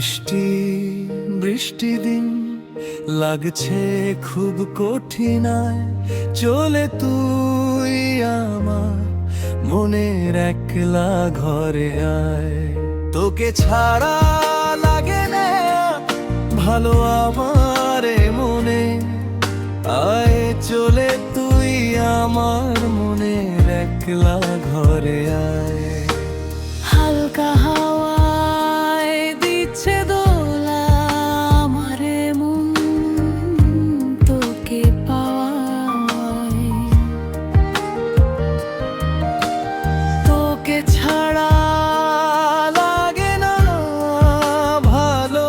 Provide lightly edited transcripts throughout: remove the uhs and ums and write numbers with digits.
বৃষ্টি বৃষ্টি দিন লাগছে খুব কঠিন চলে তুই আমার মনের একলা ঘরে আয় তোকে ছাড়া লাগে না ভালো আমার মনে আয় চলে তুই আমার মনের একলা ঘরে আয় হালকা হাওয়ায় দিচ্ছে দোলা আমারে মন তোকে পাওয়ায় তোকে ছাড়া লাগে না ভালো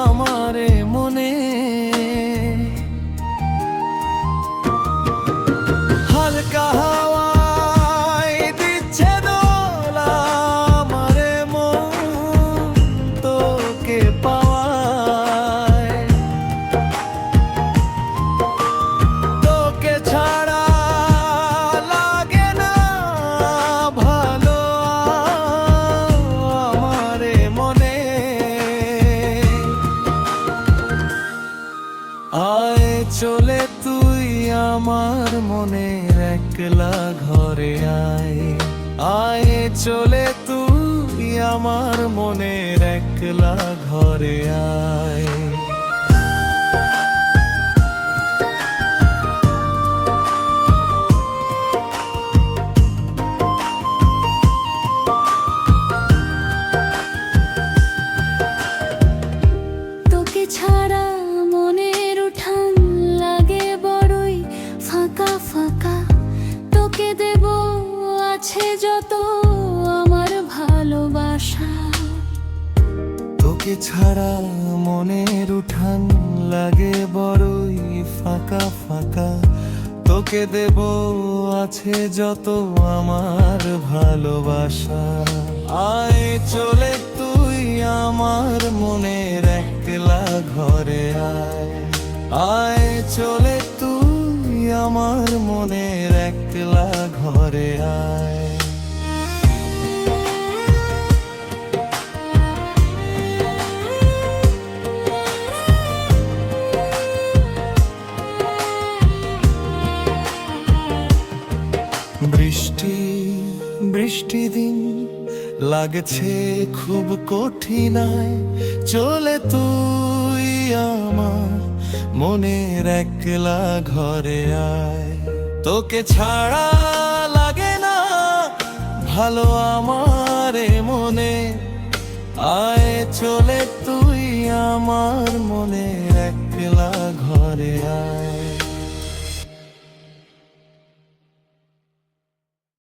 আমারে মনে হালকা হাওয়ায় দিচ্ছে দোলা আমারে মন তোকে পাওয়ায় তোকে ছাড়া লাগে না ভালো আমারে মনে আয় চলে তুই আমার মনের একলা ঘরে আয় আয় চলে তুই আমার মনের একলা ঘরে আয় তোকে ছাড়া মনের উঠান লাগে বড়ই ফাঁকা ফাঁকা তোকে দেব আছে যত আমার ভালোবাসা তোকে ছাড়া মনের উঠান লাগে বড়ই ফাঁকা ফাঁকা তোকে দেব আছে যত আমার ভালোবাসা আয় চলে তুই আমার মনের একলা ঘরে আয় আয় চলে তুই আমার মনের একলা ঘরে আয় বৃষ্টি বৃষ্টি দিন লাগছে খুব কঠিন চলে তুই আমার মনের একলা ঘরে আয় তোকে ছাড়া লাগে না ভালো আমার মনে আয় চলে তুই আমার মনের একলা